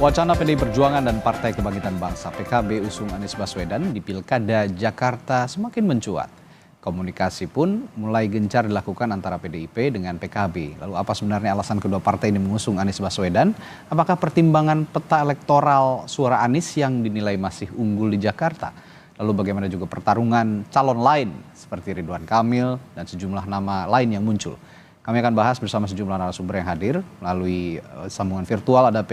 Wacana PDI Perjuangan dan Partai Kebangkitan Bangsa (PKB) usung Anies Baswedan di Pilkada Jakarta semakin mencuat. Komunikasi pun mulai gencar dilakukan antara PDIP dengan PKB. Lalu apa sebenarnya alasan kedua partai ini mengusung Anies Baswedan? Apakah pertimbangan peta elektoral suara Anies yang dinilai masih unggul di Jakarta? Lalu bagaimana juga pertarungan calon lain seperti Ridwan Kamil dan sejumlah nama lain yang muncul? Kami akan bahas bersama sejumlah narasumber yang hadir melalui sambungan virtual. Ada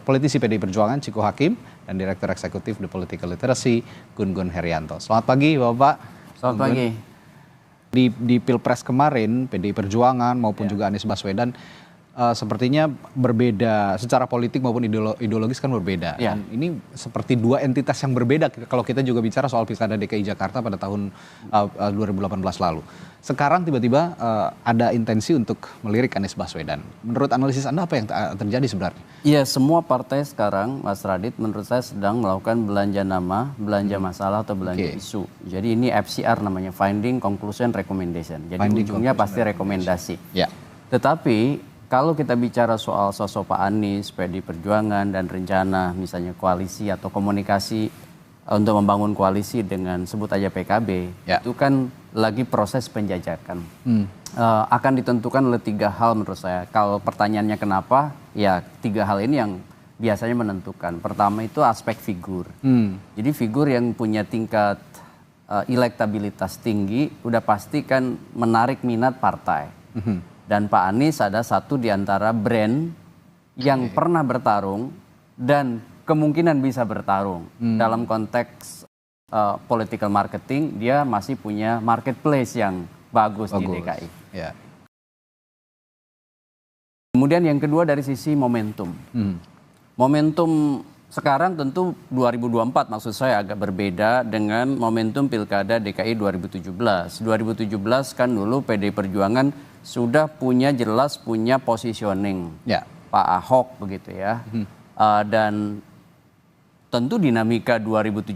politisi PDI Perjuangan Ciko Hakim dan Direktur Eksekutif The Political Literacy Gun Gun Herianto. Selamat pagi Bapak. Selamat pagi. Di Pilpres kemarin PDI Perjuangan maupun juga Anies Baswedan sepertinya berbeda secara politik maupun ideologis kan berbeda. Dan ini seperti dua entitas yang berbeda kalau kita juga bicara soal Pilkada DKI Jakarta pada tahun 2018 lalu. Sekarang tiba-tiba ada intensi untuk melirik Anies Baswedan. Menurut analisis Anda apa yang terjadi sebenarnya? Iya, semua partai sekarang, Mas Radit, menurut saya sedang melakukan belanja nama, belanja masalah atau belanja isu. Jadi ini FCR namanya, Finding Conclusion Recommendation. Jadi ujungnya pasti rekomendasi. Ya. Tetapi kalau kita bicara soal sosok Pak Anies, PDI Perjuangan dan rencana misalnya koalisi atau komunikasi untuk membangun koalisi dengan sebut aja PKB, itu kan lagi proses penjajakan. Akan ditentukan oleh 3 hal menurut saya. Kalau pertanyaannya kenapa, ya 3 hal ini yang biasanya menentukan. Pertama itu aspek figur. Jadi figur yang punya tingkat elektabilitas tinggi udah pasti kan menarik minat partai. Dan Pak Anies ada satu di antara brand yang pernah bertarung dan kemungkinan bisa bertarung. Dalam konteks political marketing, dia masih punya marketplace yang bagus. Di DKI. Ya. Kemudian yang kedua dari sisi momentum. Momentum sekarang tentu 2024 maksud saya agak berbeda dengan momentum Pilkada DKI 2017. 2017 kan dulu PDI Perjuangan sudah jelas punya positioning. Pak Ahok begitu ya. Dan tentu dinamika 2017,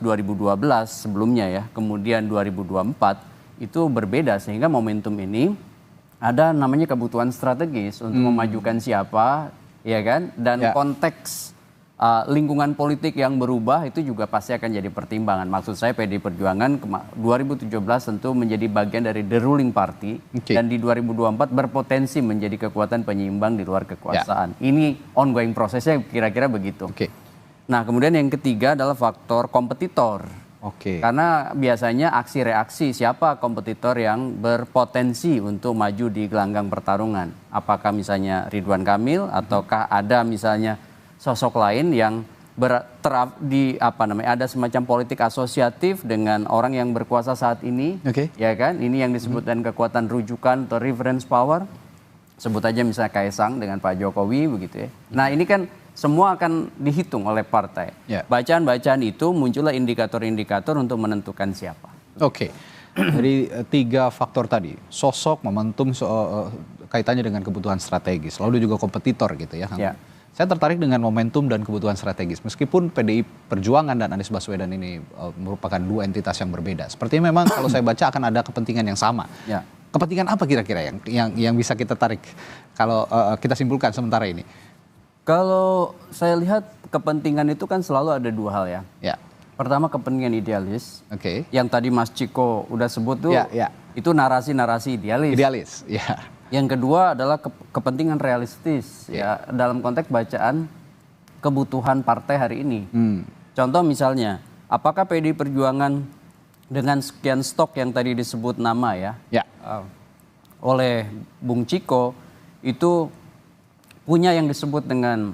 2012 sebelumnya ya, kemudian 2024 itu berbeda sehingga momentum ini ada namanya kebutuhan strategis untuk memajukan siapa, ya kan? Dan konteks lingkungan politik yang berubah itu juga pasti akan jadi pertimbangan. Maksud saya PDI Perjuangan 2017 tentu menjadi bagian dari the ruling party dan di 2024 berpotensi menjadi kekuatan penyeimbang di luar kekuasaan. Ini ongoing prosesnya kira-kira begitu. Nah, kemudian yang ketiga adalah faktor kompetitor. Karena biasanya aksi reaksi siapa kompetitor yang berpotensi untuk maju di gelanggang pertarungan. Apakah misalnya Ridwan Kamil ataukah ada misalnya sosok lain yang ada semacam politik asosiatif dengan orang yang berkuasa saat ini, ya kan? Ini yang disebut dengan kekuatan rujukan atau reference power. Sebut aja misalnya Kaisang dengan Pak Jokowi begitu ya. Nah, ini kan semua akan dihitung oleh partai. Bacaan-bacaan itu muncullah indikator-indikator untuk menentukan siapa. Jadi 3 faktor tadi, sosok, momentum, kaitannya dengan kebutuhan strategis, lalu juga kompetitor gitu ya. Saya tertarik dengan momentum dan kebutuhan strategis. Meskipun PDI Perjuangan dan Anies Baswedan ini merupakan 2 entitas yang berbeda. Sepertinya memang kalau saya baca akan ada kepentingan yang sama. Kepentingan apa kira-kira yang bisa kita tarik kalau kita simpulkan sementara ini? Kalau saya lihat kepentingan itu kan selalu ada 2 hal ya. Pertama kepentingan idealis. Yang tadi Mas Ciko udah sebut tuh, itu narasi-narasi idealis. Yang kedua adalah kepentingan realistis ya dalam konteks bacaan kebutuhan partai hari ini. Contoh misalnya, apakah PDI Perjuangan dengan sekian stok yang tadi disebut nama oleh Bung Ciko itu punya yang disebut dengan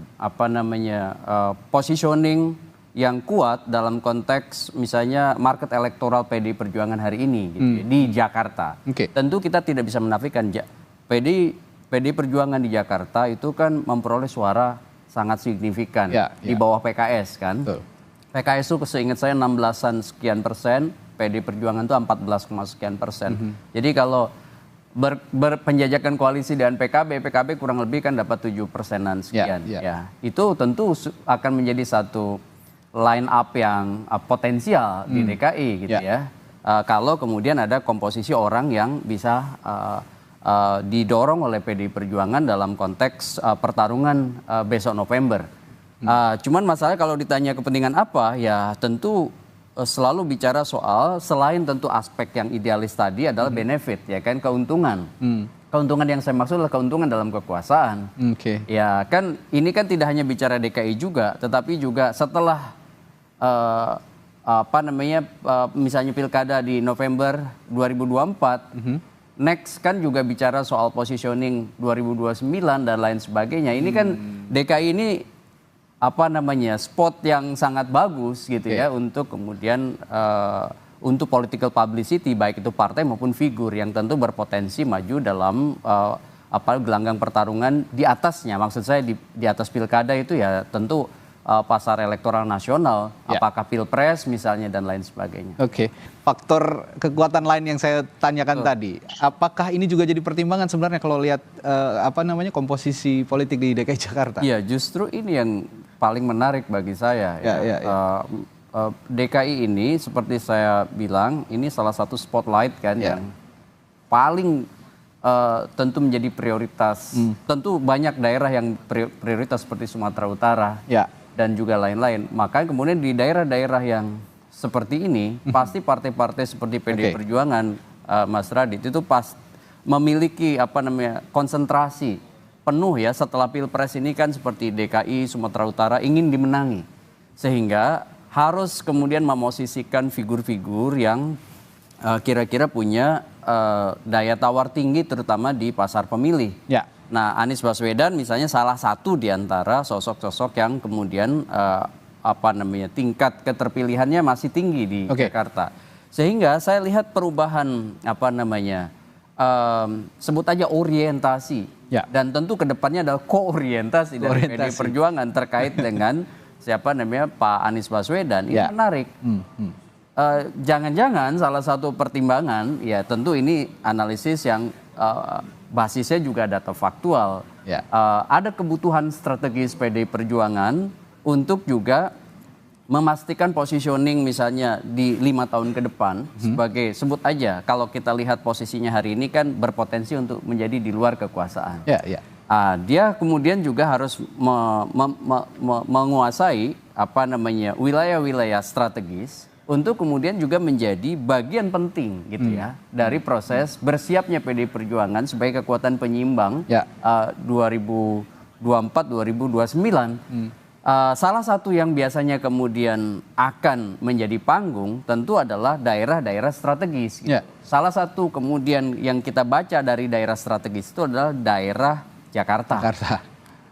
positioning yang kuat dalam konteks misalnya market elektoral PDI Perjuangan hari ini gitu ya, di Jakarta. Tentu kita tidak bisa menafikan PDI Perjuangan di Jakarta itu kan memperoleh suara sangat signifikan di bawah PKS kan. PKS itu seingat saya 16-an sekian persen, PDI Perjuangan itu 14, sekian persen. Jadi kalau berpenjajakan koalisi dengan PKB kurang lebih kan dapat 7%-an sekian. Itu tentu akan menjadi satu line up yang potensial di DKI gitu ya. Kalau kemudian ada komposisi orang yang bisa didorong oleh PDI Perjuangan dalam konteks pertarungan besok November. Cuman masalahnya kalau ditanya kepentingan apa, ya tentu selalu bicara soal selain tentu aspek yang idealis tadi adalah benefit, ya kan, keuntungan. Keuntungan yang saya maksud adalah keuntungan dalam kekuasaan. Ya kan, ini kan tidak hanya bicara DKI juga, tetapi juga setelah misalnya pilkada di November 2024, next kan juga bicara soal positioning 2029 dan lain sebagainya. Ini kan DKI ini spot yang sangat bagus gitu ya untuk kemudian untuk political publicity, baik itu partai maupun figur yang tentu berpotensi maju dalam gelanggang pertarungan di atasnya. Maksud saya di atas pilkada itu ya tentu pasar elektoral nasional, apakah pilpres misalnya dan lain sebagainya. Faktor kekuatan lain yang saya tanyakan tadi, apakah ini juga jadi pertimbangan sebenarnya kalau lihat komposisi politik di DKI Jakarta? Iya, justru ini yang paling menarik bagi saya. DKI ini seperti saya bilang, ini salah satu spotlight kan yang paling tentu menjadi prioritas. Tentu banyak daerah yang prioritas seperti Sumatera Utara dan juga lain-lain. Maka kemudian di daerah-daerah yang seperti ini pasti partai-partai seperti PDI Perjuangan, Mas Radit, itu memiliki konsentrasi penuh ya setelah Pilpres ini kan seperti DKI, Sumatera Utara ingin dimenangi. Sehingga harus kemudian memosisikan figur-figur yang kira-kira punya daya tawar tinggi terutama di pasar pemilih. Nah, Anies Baswedan misalnya salah satu di antara sosok-sosok yang kemudian tingkat keterpilihannya masih tinggi di Jakarta. Sehingga saya lihat perubahan sebut aja orientasi. Dan tentu kedepannya adalah koorientasi dari PDI Perjuangan terkait dengan Pak Anies Baswedan. Ini menarik. Jangan-jangan salah satu pertimbangan, ya tentu ini analisis yang basisnya juga data faktual. Ada kebutuhan strategis PDI Perjuangan untuk juga memastikan positioning misalnya di 5 tahun ke depan sebagai, sebut aja kalau kita lihat posisinya hari ini kan berpotensi untuk menjadi di luar kekuasaan. Dia kemudian juga harus menguasai wilayah-wilayah strategis untuk kemudian juga menjadi bagian penting gitu ya dari proses bersiapnya PDI Perjuangan sebagai kekuatan penyimbang 2024-2029. Salah satu yang biasanya kemudian akan menjadi panggung tentu adalah daerah-daerah strategis. Salah satu kemudian yang kita baca dari daerah strategis itu adalah daerah Jakarta.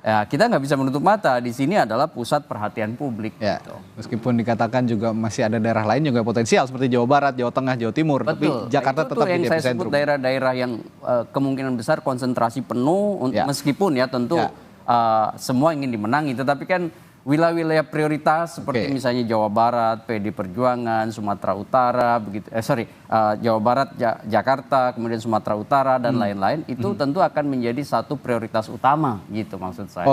Kita nggak bisa menutup mata, di sini adalah pusat perhatian publik. Gitu. Meskipun dikatakan juga masih ada daerah lain juga potensial seperti Jawa Barat, Jawa Tengah, Jawa Timur. Betul. Tapi Jakarta tetap yang jadi saya epicentrum. sebut daerah-daerah yang kemungkinan besar konsentrasi penuh, meskipun ya tentu semua ingin dimenangi. Tetapi kan wilayah-wilayah prioritas seperti misalnya Jawa Barat, PDI Perjuangan, Sumatera Utara, Jawa Barat, Jakarta, kemudian Sumatera Utara dan lain-lain, itu tentu akan menjadi satu prioritas utama gitu maksud saya.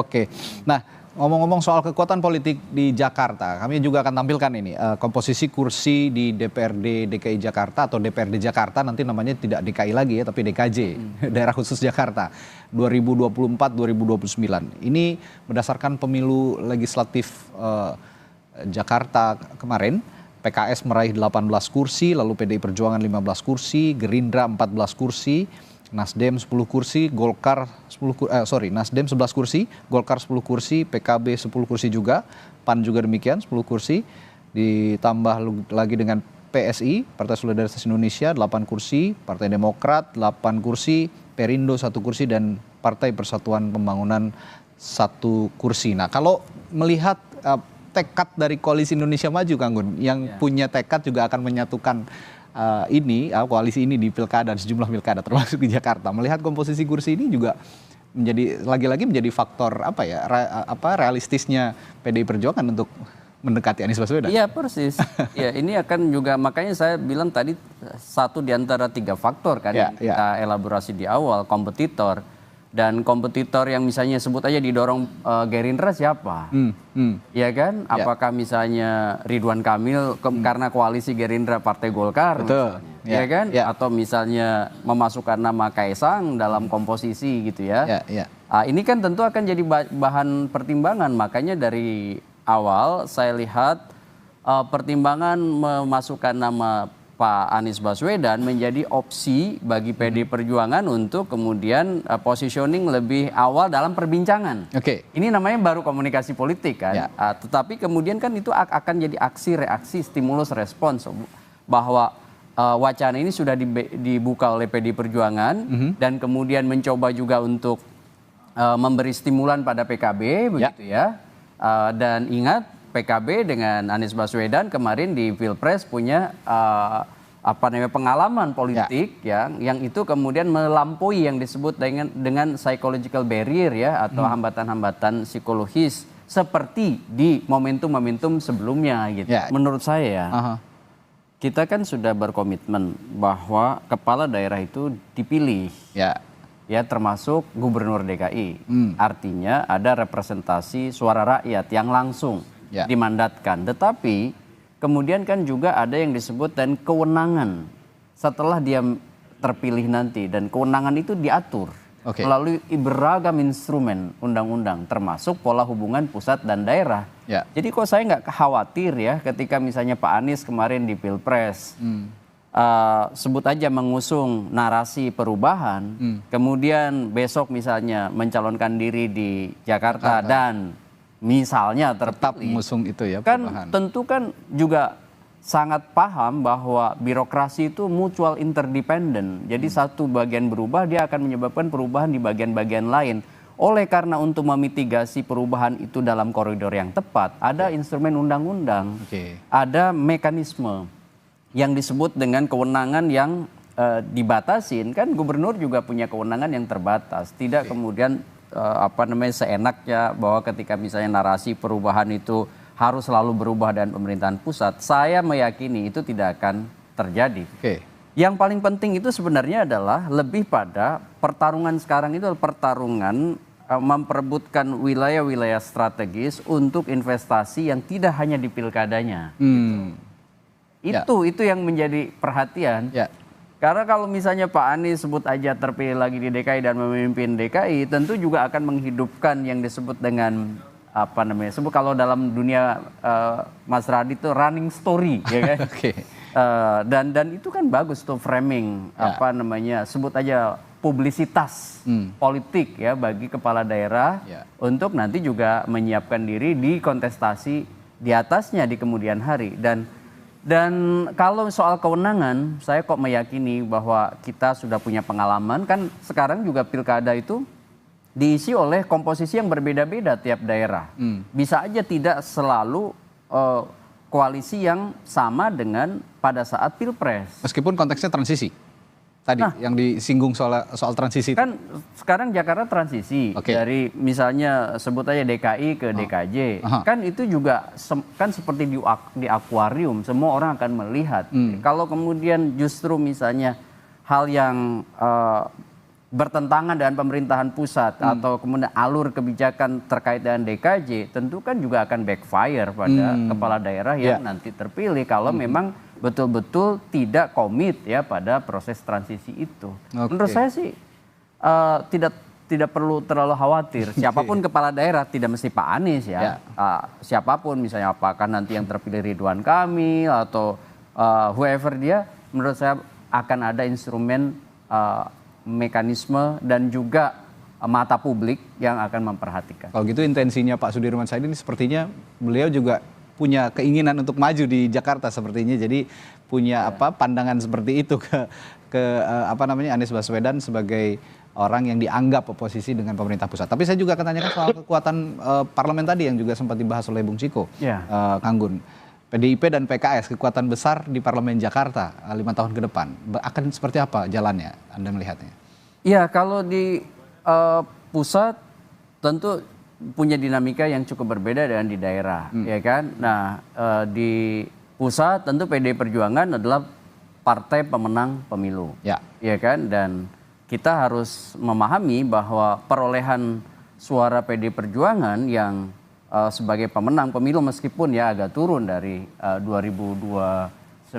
Nah, ngomong-ngomong soal kekuatan politik di Jakarta, kami juga akan tampilkan ini komposisi kursi di DPRD DKI Jakarta atau DPRD Jakarta, nanti namanya tidak DKI lagi ya, tapi DKJ, Daerah Khusus Jakarta 2024-2029. Ini berdasarkan pemilu legislatif Jakarta kemarin. PKS meraih 18 kursi, lalu PDI Perjuangan 15 kursi, Gerindra 14 kursi, Nasdem 10 kursi, Nasdem 11 kursi, Golkar 10 kursi, PKB 10 kursi juga, PAN juga demikian 10 kursi, ditambah lagi dengan PSI, Partai Solidaritas Indonesia 8 kursi, Partai Demokrat 8 kursi, Perindo 1 kursi, dan Partai Persatuan Pembangunan 1 kursi. Nah, kalau melihat tekad dari Koalisi Indonesia Maju, Kang Gun, yang punya tekad juga akan menyatukan koalisi ini di pilkada, sejumlah pilkada termasuk di Jakarta. Melihat komposisi kursi ini juga menjadi lagi-lagi menjadi faktor realistisnya PDI Perjuangan untuk mendekati Anies Baswedan. Iya persis. Ya, ini akan juga, makanya saya bilang tadi satu di antara 3 faktor kan yang kita elaborasi di awal, kompetitor. Dan kompetitor yang misalnya sebut aja didorong Gerindra siapa? Ya kan? Apakah misalnya Ridwan Kamil karena koalisi Gerindra Partai Golkar? Betul. Misalnya. ya kan? Atau misalnya memasukkan nama Kaisang dalam komposisi gitu ya. Ini kan tentu akan jadi bahan pertimbangan. Makanya dari awal saya lihat pertimbangan memasukkan nama Pak Anies Baswedan menjadi opsi bagi PD Perjuangan untuk kemudian positioning lebih awal dalam perbincangan. Ini namanya baru komunikasi politik kan. Tetapi kemudian kan itu akan jadi aksi reaksi stimulus respons bahwa wacana ini sudah dibuka oleh PD Perjuangan dan kemudian mencoba juga untuk memberi stimulan pada PKB begitu ya. Dan ingat PKB dengan Anies Baswedan kemarin di Pilpres punya pengalaman politik yang itu kemudian melampaui yang disebut dengan psychological barrier ya atau hambatan-hambatan psikologis seperti di momentum-momentum sebelumnya gitu. Menurut saya kita kan sudah berkomitmen bahwa kepala daerah itu dipilih. Ya termasuk gubernur DKI. Artinya ada representasi suara rakyat yang langsung dimandatkan. Tetapi kemudian kan juga ada yang disebut dan kewenangan setelah dia terpilih nanti. Dan kewenangan itu diatur melalui beragam instrumen undang-undang termasuk pola hubungan pusat dan daerah. Jadi kok saya nggak khawatir ya ketika misalnya Pak Anies kemarin di Pilpres sebut aja mengusung narasi perubahan, kemudian besok misalnya mencalonkan diri di Jakarta dan misalnya tetap mengusung itu ya perubahan. Kan tentu kan juga sangat paham bahwa birokrasi itu mutual interdependent. Jadi satu bagian berubah dia akan menyebabkan perubahan di bagian-bagian lain. Oleh karena untuk memitigasi perubahan itu dalam koridor yang tepat, ada instrumen undang-undang, ada mekanisme yang disebut dengan kewenangan yang dibatasin. Kan gubernur juga punya kewenangan yang terbatas. Tidak kemudian seenaknya bahwa ketika misalnya narasi perubahan itu harus selalu berubah dan pemerintahan pusat, saya meyakini itu tidak akan terjadi. Yang paling penting itu sebenarnya adalah lebih pada pertarungan sekarang itu pertarungan memperebutkan wilayah-wilayah strategis untuk investasi yang tidak hanya di pilkadanya. Itu yang menjadi perhatian. Karena kalau misalnya Pak Anies sebut aja terpilih lagi di DKI dan memimpin DKI, tentu juga akan menghidupkan yang disebut dengan sebut kalau dalam dunia Mas Radit itu running story, ya kan? Dan itu kan bagus tuh framing, sebut aja publisitas politik ya bagi kepala daerah untuk nanti juga menyiapkan diri di kontestasi di atasnya di kemudian hari. Dan kalau soal kewenangan, saya kok meyakini bahwa kita sudah punya pengalaman. Kan sekarang juga pilkada itu diisi oleh komposisi yang berbeda-beda tiap daerah. Bisa aja tidak selalu koalisi yang sama dengan pada saat Pilpres. Meskipun konteksnya transisi. Tadi yang disinggung soal transisi. Kan sekarang Jakarta transisi dari misalnya sebut aja DKI ke DKJ. Kan itu juga kan seperti di akuarium, semua orang akan melihat. Kalau kemudian justru misalnya hal yang bertentangan dengan pemerintahan pusat atau kemudian alur kebijakan terkait dengan DKJ, tentu kan juga akan backfire pada kepala daerah yang nanti terpilih kalau memang betul-betul tidak komit ya pada proses transisi itu. Menurut saya sih tidak perlu terlalu khawatir. Siapapun kepala daerah, tidak mesti Pak Anies ya. Siapapun misalnya apakah nanti yang terpilih Ridwan Kamil atau whoever dia, menurut saya akan ada instrumen mekanisme dan juga mata publik yang akan memperhatikan. Kalau gitu intensinya Pak Sudirman Said ini sepertinya beliau juga punya keinginan untuk maju di Jakarta sepertinya, jadi punya pandangan seperti itu ke Anies Baswedan sebagai orang yang dianggap oposisi dengan pemerintah pusat. Tapi saya juga akan tanyakan soal kekuatan parlemen tadi yang juga sempat dibahas oleh Bung Ciko, Kang Gun. PDIP dan PKS kekuatan besar di parlemen Jakarta 5 tahun ke depan akan seperti apa jalannya Anda melihatnya? Ya kalau di pusat tentu punya dinamika yang cukup berbeda dengan di daerah, ya kan? Nah, di pusat tentu PD Perjuangan adalah partai pemenang pemilu, ya kan? Dan kita harus memahami bahwa perolehan suara PD Perjuangan yang sebagai pemenang pemilu meskipun ya agak turun dari 2021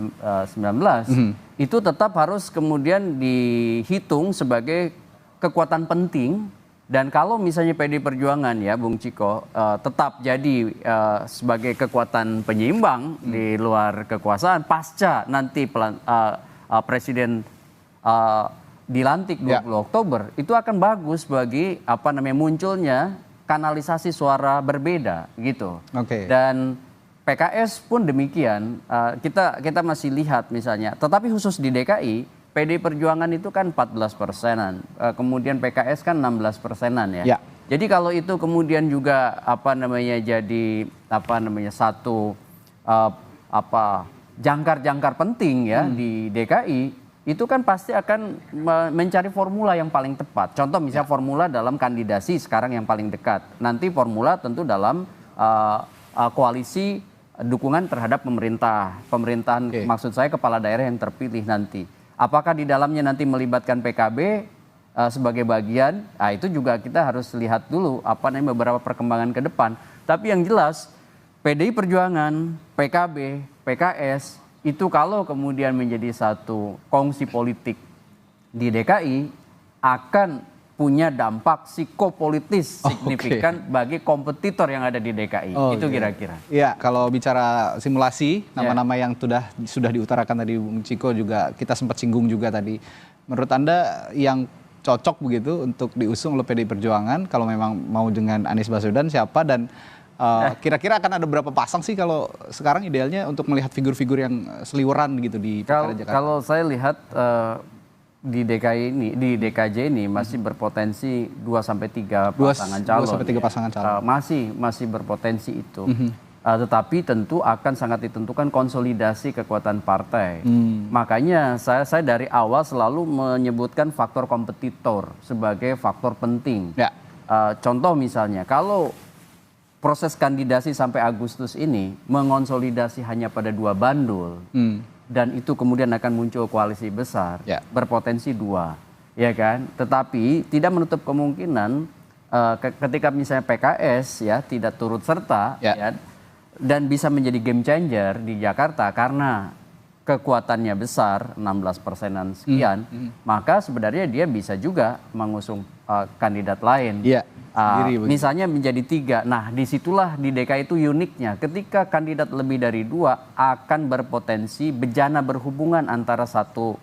itu tetap harus kemudian dihitung sebagai kekuatan penting. Dan kalau misalnya PD Perjuangan ya Bung Ciko tetap jadi sebagai kekuatan penyeimbang di luar kekuasaan pasca nanti Presiden dilantik 20 Oktober, itu akan bagus bagi munculnya kanalisasi suara berbeda gitu. Dan PKS pun demikian, kita masih lihat misalnya, tetapi khusus di DKI PD Perjuangan itu kan 14%-an, kemudian PKS kan 16%-an ya. Jadi kalau itu kemudian juga jadi satu jangkar-jangkar penting ya di DKI, itu kan pasti akan mencari formula yang paling tepat. Contoh misalnya formula dalam kandidasi sekarang yang paling dekat. Nanti formula tentu dalam koalisi dukungan terhadap pemerintahan maksud saya kepala daerah yang terpilih nanti. Apakah di dalamnya nanti melibatkan PKB sebagai bagian? Nah, itu juga kita harus lihat dulu beberapa perkembangan ke depan. Tapi yang jelas PDI Perjuangan, PKB, PKS itu kalau kemudian menjadi satu kongsi politik di DKI akan punya dampak psikopolitis signifikan bagi kompetitor yang ada di DKI. Itu kira-kira. Iya, kalau bicara simulasi, nama-nama yang sudah diutarakan tadi Bung Ciko juga kita sempat singgung juga tadi. Menurut Anda yang cocok begitu untuk diusung oleh PDI Perjuangan kalau memang mau dengan Anies Baswedan siapa, dan kira-kira akan ada berapa pasang sih kalau sekarang idealnya untuk melihat figur-figur yang seliweran gitu di Pilkada Jakarta? Kalau saya lihat di DKJ ini masih berpotensi 2-3 pasangan calon. 2-3 pasangan calon. Masih berpotensi itu. Tetapi tentu akan sangat ditentukan konsolidasi kekuatan partai. Makanya saya dari awal selalu menyebutkan faktor kompetitor sebagai faktor penting. Contoh misalnya kalau proses kandidasi sampai Agustus ini mengonsolidasi hanya pada 2 bandul. Dan itu kemudian akan muncul koalisi besar, berpotensi 2, ya kan? Tetapi tidak menutup kemungkinan ketika misalnya PKS ya tidak turut serta, ya, dan bisa menjadi game changer di Jakarta karena kekuatannya besar 16%-an sekian, maka sebenarnya dia bisa juga mengusung kandidat lain. Misalnya menjadi 3. Nah, disitulah di DKI itu uniknya. Ketika kandidat lebih dari 2 akan berpotensi bejana berhubungan antara satu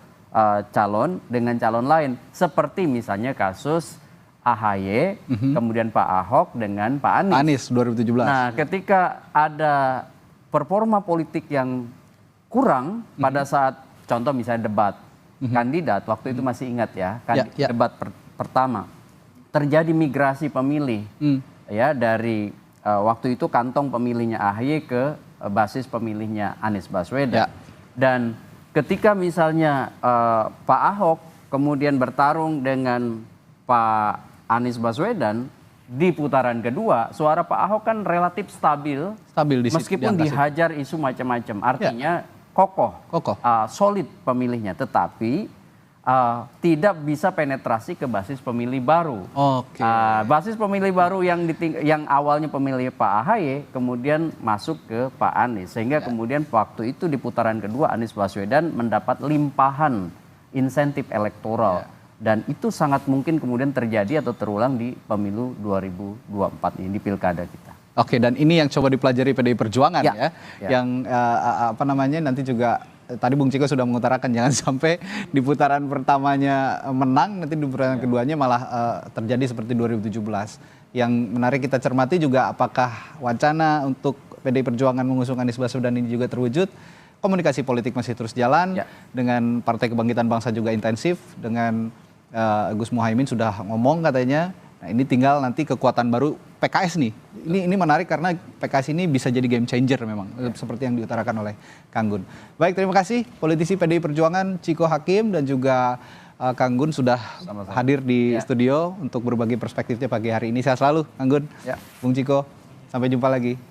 calon dengan calon lain. Seperti misalnya kasus AHY, kemudian Pak Ahok dengan Pak Anies. Anies 2017. Nah, ketika ada performa politik yang kurang pada saat contoh misalnya debat kandidat, waktu itu masih ingat ya, debat pertama. Terjadi migrasi pemilih ya dari waktu itu kantong pemilihnya AHY ke basis pemilihnya Anies Baswedan. Dan ketika misalnya Pak Ahok kemudian bertarung dengan Pak Anies Baswedan di putaran kedua, suara Pak Ahok kan relatif stabil meskipun dihajar isu macam-macam. Artinya kokoh, solid pemilihnya, tetapi tidak bisa penetrasi ke basis pemilih baru. Basis pemilih baru yang awalnya pemilih Pak AHY kemudian masuk ke Pak Anies, sehingga kemudian waktu itu di putaran kedua Anies Baswedan mendapat limpahan insentif elektoral, dan itu sangat mungkin kemudian terjadi atau terulang di pemilu 2024 ini, di pilkada kita. Dan ini yang coba dipelajari PDI Perjuangan yang nanti juga tadi Bung Ciko sudah mengutarakan jangan sampai di putaran pertamanya menang, nanti di putaran keduanya malah terjadi seperti 2017. Yang menarik kita cermati juga apakah wacana untuk PDI Perjuangan mengusung Anies Baswedan ini juga terwujud. Komunikasi politik masih terus jalan, dengan Partai Kebangkitan Bangsa juga intensif, dengan Gus Muhaimin sudah ngomong katanya. Nah, ini tinggal nanti kekuatan baru PKS nih. Ini menarik karena PKS ini bisa jadi game changer memang, seperti yang diutarakan oleh Kang Gun. Baik, terima kasih politisi PDI Perjuangan Ciko Hakim dan juga Kang Gun sudah hadir di studio untuk berbagi perspektifnya pagi hari ini. Sehat selalu Kang Gun, Bung Ciko, sampai jumpa lagi.